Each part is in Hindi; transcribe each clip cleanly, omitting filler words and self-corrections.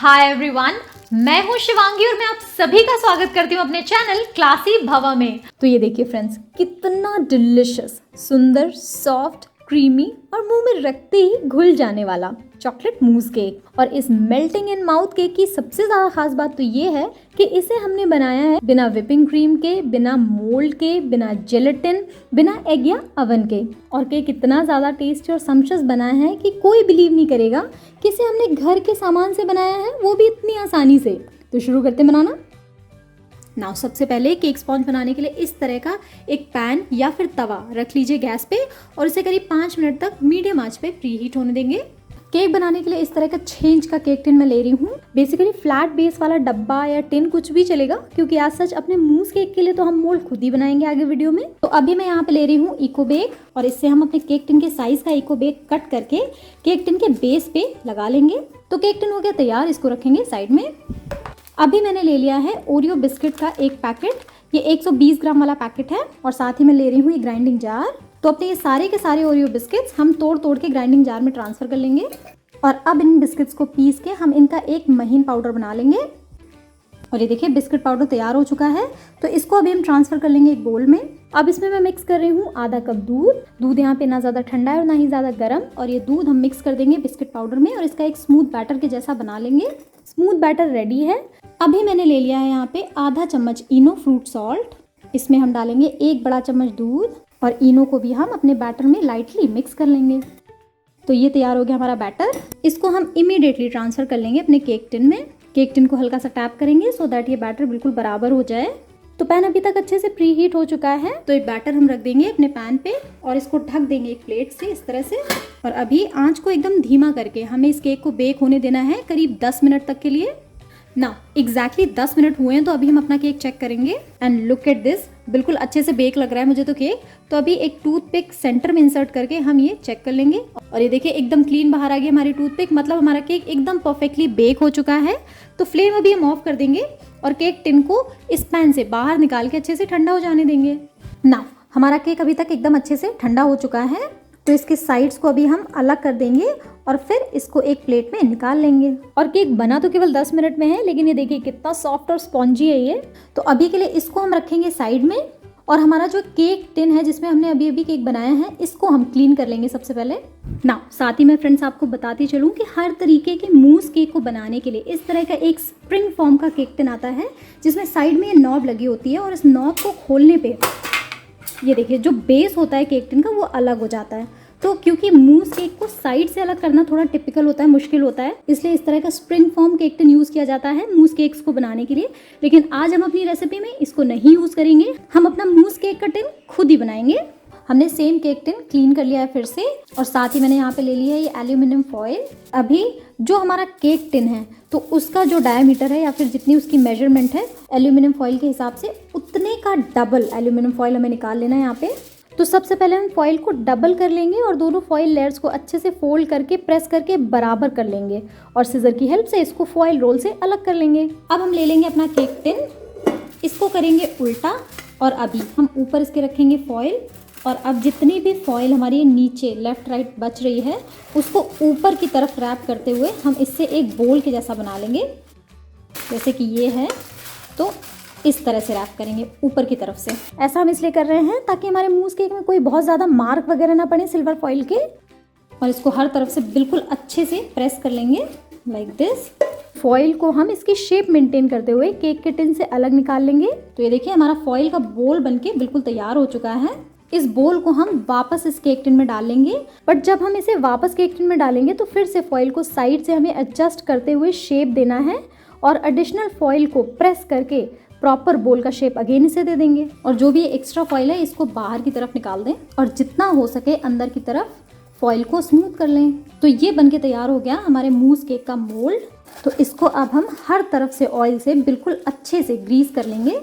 हाय एवरीवन, मैं हूं शिवांगी और मैं आप सभी का स्वागत करती हूं अपने चैनल क्लासी भवा में। तो ये देखिए फ्रेंड्स, कितना डिलिशियस, सुंदर, सॉफ्ट, क्रीमी और मुंह में रखते ही घुल जाने वाला चॉकलेट मूस केक। और इस मेल्टिंग इन माउथ केक की सबसे ज़्यादा खास बात तो ये है कि इसे हमने बनाया है बिना व्हिपिंग क्रीम के, बिना मोल्ड के, बिना जेलेटिन, बिना एग या अवन के। और केक इतना ज़्यादा टेस्टी और सम्पश्यस बनाया है कि कोई बिलीव नहीं करेगा कि इसे हमने घर के सामान से बनाया है, वो भी इतनी आसानी से। तो शुरू करते बनाना। नाउ सबसे पहले केक स्पॉन्ज बनाने के लिए इस तरह का एक पैन या फिर तवा रख लीजिए गैस पे और इसे करीब 5 मिनट तक मीडियम आंच पे प्री हीट होने देंगे। केक बनाने के लिए इस तरह का 6 इंच का केक टिन मैं ले रही हूँ। बेसिकली फ्लैट बेस वाला डब्बा या टिन कुछ भी चलेगा, क्योंकि आज सच अपने मूस केक के लिए तो हम मोल्ड खुद ही बनाएंगे आगे वीडियो में। तो अभी मैं यहाँ पे ले रही हूँ इको बेक और इससे हम अपने केक टिन के साइज का इको बेक कट करके केक टिन के बेस पे लगा लेंगे। तो केक टिन हो गया तैयार, इसको रखेंगे साइड में। अभी मैंने ले लिया है ओरियो बिस्किट का एक पैकेट, ये 120 ग्राम वाला पैकेट है। और साथ ही मैं ले रही हूँ ये ग्राइंडिंग जार। तो अपने ये सारे के सारे ओरियो बिस्किट्स हम तोड़ तोड़ के ग्राइंडिंग जार में ट्रांसफर कर लेंगे। और अब इन बिस्किट्स को पीस के हम इनका एक महीन पाउडर बना लेंगे। और ये देखिए बिस्किट पाउडर तैयार हो चुका है। तो इसको अभी हम ट्रांसफर कर लेंगे एक बोल में। अब इसमें मैं मिक्स कर रही हूँ आधा कप दूध। दूध यहाँ पे ना ज़्यादा ठंडा है और ना ही ज़्यादा गर्म। और ये दूध हम मिक्स कर देंगे बिस्किट पाउडर में और इसका एक स्मूथ बैटर के जैसा बना लेंगे। स्मूथ बैटर रेडी है। अभी मैंने ले लिया है यहाँ पे आधा चम्मच इनो फ्रूट सॉल्ट। इसमें हम डालेंगे 1 बड़ा चम्मच दूध और इनो को भी हम अपने बैटर में लाइटली मिक्स कर लेंगे। तो ये तैयार हो गया हमारा बैटर। इसको हम इमीडिएटली ट्रांसफर कर लेंगे अपने केक टिन में। केक टिन को हल्का सा टैप करेंगे सो दैट ये बैटर बिल्कुल बराबर हो जाए। तो पैन अभी तक अच्छे से प्री हीट हो चुका है। तो ये बैटर हम रख देंगे अपने पैन पे और इसको ढक देंगे एक प्लेट से इस तरह से। और अभी आंच को एकदम धीमा करके हमें इस केक को बेक होने देना है करीब 10 मिनट तक के लिए ना। एग्जैक्टली 10 मिनट हुए हैं। तो अभी हम अपना केक चेक करेंगे एंड लुक एट दिस, बिल्कुल अच्छे से बेक लग रहा है मुझे तो केक। तो अभी एक टूथपिक सेंटर में इंसर्ट करके हम ये चेक कर लेंगे। और ये देखिए एकदम क्लीन बाहर आ गई हमारी टूथपिक, मतलब हमारा केक एकदम परफेक्टली बेक हो चुका है। तो फ्लेम अभी हम ऑफ कर देंगे और केक टिन को इस पैन से बाहर निकाल के अच्छे से ठंडा हो जाने देंगे ना। हमारा केक अभी तक एकदम अच्छे से ठंडा हो चुका है। तो इसके साइड्स को अभी हम अलग कर देंगे और फिर इसको एक प्लेट में निकाल लेंगे। और केक बना तो केवल 10 मिनट में है, लेकिन ये देखिए कितना सॉफ्ट और स्पॉन्जी है ये। तो अभी के लिए इसको हम रखेंगे साइड में। और हमारा जो केक टिन है जिसमें हमने अभी अभी केक बनाया है, इसको हम क्लीन कर लेंगे सबसे पहले ना। साथ ही मैं फ्रेंड्स आपको बताती चलूँ कि हर तरीके के मूस केक को बनाने के लिए इस तरह का एक स्प्रिंग फॉर्म का केक टिन आता है जिसमें साइड में ये नॉब लगी होती है। और इस नॉब को खोलने पे ये देखिए जो बेस होता है केक टिन का वो अलग हो जाता है। तो क्योंकि मूस केक को साइड से अलग करना थोड़ा टिपिकल होता है, मुश्किल होता है, इसलिए इस तरह का spring form cake tin use किया जाता है मूस केक्स को बनाने के लिए। लेकिन आज हम अपनी रेसिपी में इसको नहीं यूज़ करेंगे, हम अपना मूस केक का टिन खुद ही बनाएंगे। हमने सेम केक टिन क्लीन कर लिया है फिर से। और साथ ही मैंने यहाँ पे ले लिया है ये एल्यूमिनियम फॉइल। अभी जो हमारा केक टिन है तो उसका जो डायमीटर है या फिर जितनी उसकी मेजरमेंट है एल्यूमिनियम फॉइल के हिसाब से, उतने का डबल एल्यूमिनियम फॉइल हमें निकाल लेना है यहाँ पे। तो सबसे पहले हम फॉइल को डबल कर लेंगे और दोनों फॉइल लेयर्स को अच्छे से फोल्ड करके प्रेस करके बराबर कर लेंगे और सिजर की हेल्प से इसको फॉइल रोल से अलग कर लेंगे। अब हम ले लेंगे अपना केक टिन, इसको करेंगे उल्टा और अभी हम ऊपर इसके रखेंगे फॉइल। और अब जितनी भी फॉइल हमारी नीचे लेफ्ट राइट बच रही है उसको ऊपर की तरफ रैप करते हुए हम इससे एक बोल के जैसा बना लेंगे, जैसे कि ये है। तो इस तरह से रैप करेंगे ऊपर की तरफ से। ऐसा हम इसलिए कर रहे हैं ताकि हमारे मूस केक में कोई बहुत ज़्यादा मार्क वगैरह ना पड़े सिल्वर फॉइल के। और इसको हर तरफ से बिल्कुल अच्छे से प्रेस कर लेंगे लाइक दिस। फॉइल को हम इसकी शेप मेंटेन करते हुए केक के टिन से अलग निकाल लेंगे। तो ये देखिए हमारा फॉइल का बोल बनके बिल्कुल तैयार हो चुका है। इस बोल को हम वापस इस केक टिन में डाल लेंगे। बट जब हम इसे वापस केक टिन में डालेंगे तो फिर से फॉइल को साइड से हमें एडजस्ट करते हुए शेप देना है और एडिशनल फॉइल को प्रेस करके प्रॉपर बोल का शेप अगेन इसे दे देंगे। और जो भी एक्स्ट्रा फॉइल है इसको बाहर की तरफ निकाल दें और जितना हो सके अंदर की तरफ फॉइल को स्मूथ कर लें। तो ये बनके तैयार हो गया हमारे मूस केक का मोल्ड। तो इसको अब हम हर तरफ से ऑयल से बिल्कुल अच्छे से ग्रीस कर लेंगे।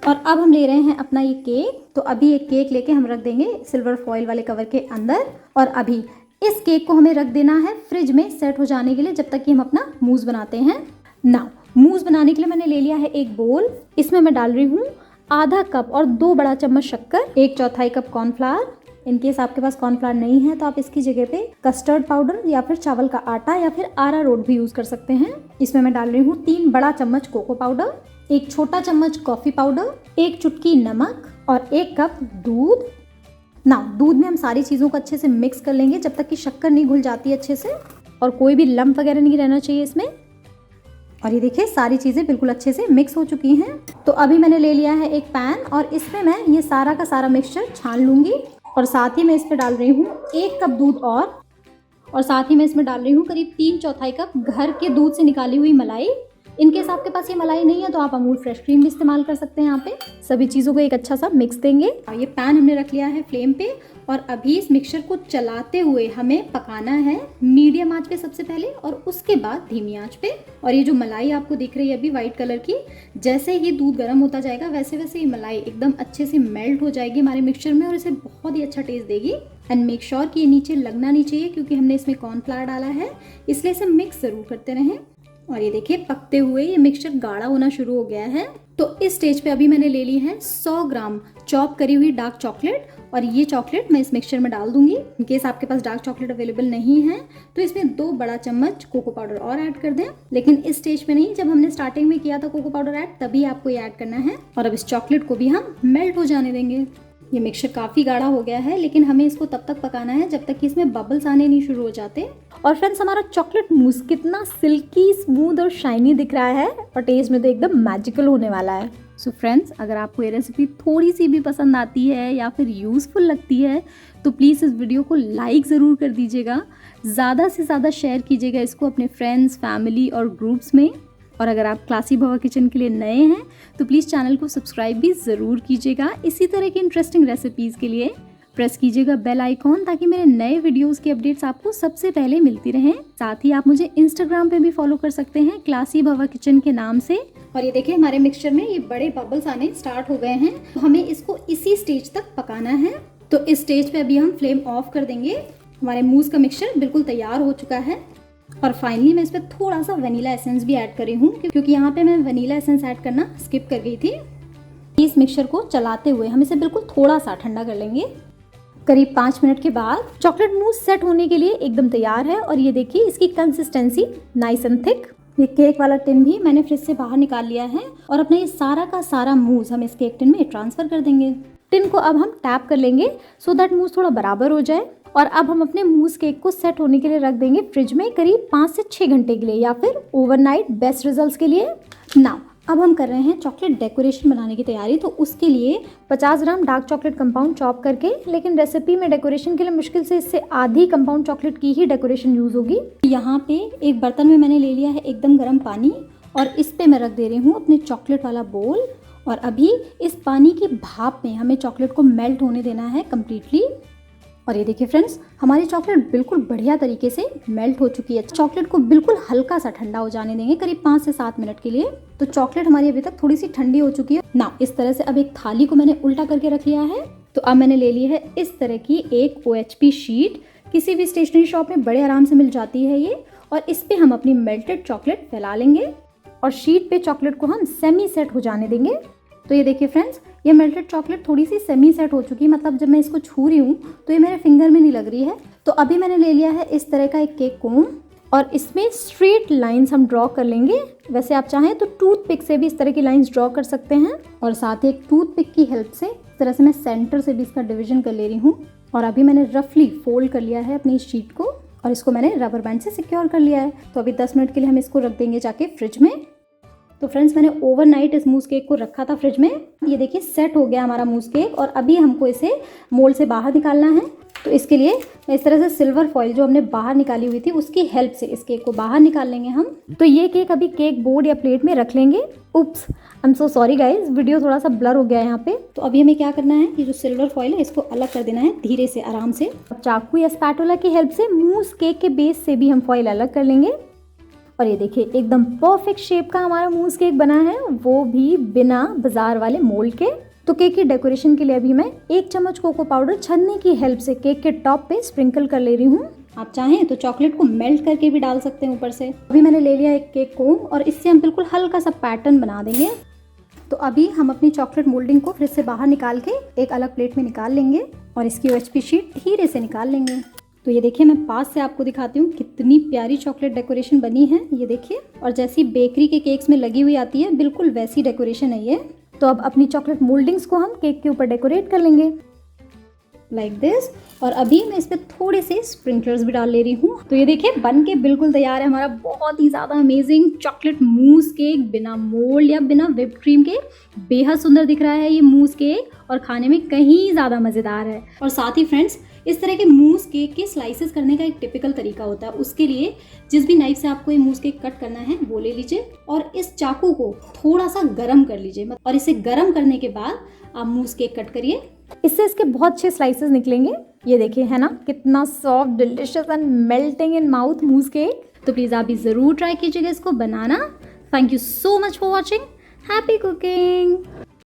और अब हम ले रहे हैं अपना ये केक। तो अभी एक केक लेके हम रख देंगे सिल्वर फॉइल वाले कवर के अंदर। और अभी इस केक को हमें रख देना है फ्रिज में सेट हो जाने के लिए, जब तक कि हम अपना मूस बनाते हैं ना। मूस बनाने के लिए मैंने ले लिया है एक बोल। इसमें मैं डाल रही हूँ आधा कप और 2 बड़ा चम्मच शक्कर, 1/4 कप कॉर्नफ्लावर, इनकेस आपके पास कॉर्नफ्लावर नहीं है तो आप इसकी जगह पे कस्टर्ड पाउडर या फिर चावल का आटा या फिर अरारोट भी यूज कर सकते हैं। इसमें मैं डाल रही हूँ 3 बड़ा चम्मच कोको पाउडर, 1 छोटा चम्मच कॉफी पाउडर, 1 चुटकी नमक और 1 कप दूध। दूध में हम सारी चीज़ों को अच्छे से मिक्स कर लेंगे जब तक कि शक्कर नहीं घुल जाती अच्छे से और कोई भी लम्प वगैरह नहीं रहना चाहिए इसमें। और ये देखिए सारी चीज़ें बिल्कुल अच्छे से मिक्स हो चुकी हैं। तो अभी मैंने ले लिया है एक पैन और इसमें मैं ये सारा का सारा मिक्सचर छान लूँगी और साथ ही मैं इस पर डाल रही हूँ 1 कप दूध और साथ ही मैं इसमें डाल रही हूँ करीब 3/4 कप घर के दूध से निकाली हुई मलाई। इनकेस आपके पास ये मलाई नहीं है तो आप अमूल फ्रेश क्रीम भी इस्तेमाल कर सकते हैं। यहाँ पे सभी चीज़ों को एक अच्छा सा मिक्स देंगे। और ये पैन हमने रख लिया है फ्लेम पे और अभी इस मिक्सचर को चलाते हुए हमें पकाना है मीडियम आंच पे सबसे पहले और उसके बाद धीमी आंच पे। और ये जो मलाई आपको दिख रही है अभी वाइट कलर की, जैसे ही दूध गर्म होता जाएगा वैसे वैसे ये मलाई एकदम अच्छे से मेल्ट हो जाएगी हमारे मिक्सचर में और इसे बहुत ही अच्छा टेस्ट देगी। एंड मेक श्योर कि ये नीचे लगना नहीं चाहिए क्योंकि हमने इसमें कॉर्नफ्लावर डाला है, इसलिए इसे मिक्स ज़रूर करते रहें। और ये देखिए पकते हुए ये मिक्सचर गाढ़ा होना शुरू हो गया है। तो इस स्टेज पे अभी मैंने ले ली है 100 ग्राम चॉप करी हुई डार्क चॉकलेट और ये चॉकलेट मैं इस मिक्सचर में डाल दूंगी। इनकेस आपके पास डार्क चॉकलेट अवेलेबल नहीं है तो इसमें 2 बड़ा चम्मच कोको पाउडर और ऐड कर दें, लेकिन इस स्टेज पे नहीं, जब हमने स्टार्टिंग में किया था कोको पाउडर ऐड तभी आपको ये ऐड करना है। और अब इस चॉकलेट को भी हम मेल्ट हो जाने देंगे। ये मिक्सचर काफ़ी गाढ़ा हो गया है लेकिन हमें इसको तब तक पकाना है जब तक कि इसमें बबल्स आने नहीं शुरू हो जाते। और फ्रेंड्स हमारा चॉकलेट मूस कितना सिल्की, स्मूथ और शाइनी दिख रहा है और टेस्ट में तो एकदम मैजिकल होने वाला है। सो फ्रेंड्स अगर आपको ये रेसिपी थोड़ी सी भी पसंद आती है या फिर यूज़फुल लगती है तो प्लीज़ इस वीडियो को लाइक ज़रूर कर दीजिएगा, ज़्यादा से ज़्यादा शेयर कीजिएगा इसको अपने फ्रेंड्स, फैमिली और ग्रुप्स में। और अगर आप क्लासी भवा किचन के लिए नए हैं तो प्लीज़ चैनल को सब्सक्राइब भी ज़रूर कीजिएगा। इसी तरह की इंटरेस्टिंग रेसिपीज़ के लिए प्रेस कीजिएगा बेल आइकॉन ताकि मेरे नए वीडियोस की अपडेट्स आपको सबसे पहले मिलती रहें। साथ ही आप मुझे इंस्टाग्राम पे भी फॉलो कर सकते हैं क्लासी भवा किचन के नाम से। और ये देखिए हमारे मिक्सचर में ये बड़े बबल्स आने स्टार्ट हो गए हैं, तो हमें इसको इसी स्टेज तक पकाना है। तो इस स्टेज पे अभी हम फ्लेम ऑफ कर देंगे। हमारे मूस का मिक्सचर बिल्कुल तैयार हो चुका है। और फाइनली मैं इस पर थोड़ा सा वनीला एसेंस भी ऐड कर रही हूँ क्योंकि यहाँ पे मैं वनीला एसेंस ऐड करना स्किप कर गई थी। इस मिक्सचर को चलाते हुए हम इसे बिल्कुल थोड़ा सा ठंडा कर लेंगे। करीब 5 मिनट के बाद चॉकलेट मूस सेट होने के लिए एकदम तैयार है। और ये देखिए इसकी कंसिस्टेंसी नाइस एंड थिक। ये केक वाला टिन भी मैंने फ्रिज से बाहर निकाल लिया है और अपने ये सारा का सारा मूस हम इस केक टिन में ट्रांसफर कर देंगे। टिन को अब हम टैप कर लेंगे सो दैट मूस थोड़ा बराबर हो जाए। और अब हम अपने मूस केक को सेट होने के लिए रख देंगे फ्रिज में करीब 5 से 6 घंटे के लिए या फिर ओवरनाइट बेस्ट रिजल्ट्स के लिए। नाउ अब हम कर रहे हैं चॉकलेट डेकोरेशन बनाने की तैयारी। तो उसके लिए 50 ग्राम डार्क चॉकलेट कंपाउंड चॉप करके, लेकिन रेसिपी में डेकोरेशन के लिए मुश्किल से इससे आधी कंपाउंड चॉकलेट की ही डेकोरेशन यूज़ होगी। यहाँ पे एक बर्तन में मैंने ले लिया है एकदम गर्म पानी और इस पे मैं रख दे रही हूँ अपने चॉकलेट वाला बोल। और अभी इस पानी की भाप में हमें चॉकलेट को मेल्ट होने देना है कम्प्लीटली। और ये देखिए फ्रेंड्स हमारी चॉकलेट बिल्कुल बढ़िया तरीके से मेल्ट हो चुकी है। चॉकलेट को बिल्कुल हल्का सा ठंडा हो जाने देंगे करीब 5 से 7 मिनट के लिए। तो चॉकलेट हमारी अभी तक थोड़ी सी ठंडी हो चुकी है ना। इस तरह से अब एक थाली को मैंने उल्टा करके रख लिया है। तो अब मैंने ले ली है इस तरह की एक OHP शीट, किसी भी स्टेशनरी शॉप में बड़े आराम से मिल जाती है ये। और इस पे हम अपनी मेल्टेड चॉकलेट फैला लेंगे और शीट पे चॉकलेट को हम सेमी सेट हो जाने देंगे। तो ये देखिए फ्रेंड्स ये मेल्टेड चॉकलेट थोड़ी सी सेमी सेट हो चुकी है, मतलब जब मैं इसको छू रही हूँ तो ये मेरे फिंगर में नहीं लग रही है। तो अभी मैंने ले लिया है इस तरह का एक केक कोम और इसमें स्ट्रेट लाइंस हम ड्रॉ कर लेंगे। वैसे आप चाहें तो टूथपिक से भी इस तरह की लाइंस ड्रॉ कर सकते हैं और साथ ही एक टूथपिक की हेल्प से इस तरह से मैं सेंटर से भी इसका डिवीजन कर ले रही हूँ। और अभी मैंने रफली फोल्ड कर लिया है अपनी शीट को और इसको मैंने रबर बैंड से सिक्योर कर लिया है। तो अभी 10 मिनट के लिए हम इसको रख देंगे जाके फ्रिज में। तो फ्रेंड्स मैंने ओवरनाइट इस मूस केक को रखा था फ्रिज में। ये देखिए सेट हो गया हमारा मूस केक और अभी हमको इसे मोल्ड से बाहर निकालना है। तो इसके लिए मैं इस तरह से सिल्वर फॉइल जो हमने बाहर निकाली हुई थी उसकी हेल्प से इस केक को बाहर निकाल लेंगे हम। तो ये केक अभी केक बोर्ड या प्लेट में रख लेंगे। Oops, I am so sorry guys, video थोड़ा सा ब्लर हो गया है यहाँ पे। तो अभी हमें क्या करना है, ये जो सिल्वर फॉइल है इसको अलग कर देना है धीरे से, आराम से। चाकू या स्पैटुला की हेल्प से मूस केक के बेस से भी हम फॉइल अलग कर लेंगे। और ये देखिए एकदम परफेक्ट शेप का हमारा मूस केक बना है, वो भी बिना बाजार वाले मोल्ड के। तो केक की डेकोरेशन के लिए अभी मैं 1 चम्मच कोको पाउडर छन्नी की हेल्प से केक के टॉप पे स्प्रिंकल कर ले रही हूँ। आप चाहें तो चॉकलेट को मेल्ट करके भी डाल सकते हैं ऊपर से। अभी मैंने ले लिया एक केक कोम और इससे हम बिल्कुल हल्का सा पैटर्न बना देंगे। तो अभी हम अपनी चॉकलेट मोल्डिंग को फ्रिज से बाहर निकाल के एक अलग प्लेट में निकाल लेंगे और इसकी OHP शीट धीरे से निकाल लेंगे। तो ये देखिए, मैं पास से आपको दिखाती हूँ कितनी प्यारी चॉकलेट डेकोरेशन बनी है, ये देखिए। और जैसी बेकरी के केक्स में लगी हुई आती है, बिल्कुल वैसी डेकोरेशन है ये। तो अब अपनी चॉकलेट मोल्डिंग्स को हम केक के ऊपर डेकोरेट कर लेंगे लाइक दिस। और अभी मैं इस पर थोड़े से स्प्रिंकलर्स भी डाल ले रही हूँ। तो ये देखिए, बन के बिल्कुल तैयार है हमारा बहुत ही ज़्यादा अमेजिंग चॉकलेट मूस केक, बिना मोल्ड या बिना व्हिप क्रीम के। बेहद सुंदर दिख रहा है ये मूस केक और खाने में कहीं ज़्यादा मज़ेदार है। और साथ ही फ्रेंड्स, इस तरह के मूस केक के स्लाइसेस करने का एक टिपिकल तरीका होता है। उसके लिए जिस भी नाइफ से आपको ये मूस केक कट करना है वो ले लीजिए और इस चाकू को थोड़ा सा गर्म कर लीजिए और इसे गर्म करने के बाद आप मूस केक कट करिए। इससे इसके बहुत अच्छे स्लाइसेस निकलेंगे। ये देखिए, है ना कितना soft, delicious and melting in mouth mousse cake. तो प्लीज़ आप भी ज़रूर ट्राई कीजिएगा इसको बनाना। Thank you so much for watching. Happy cooking.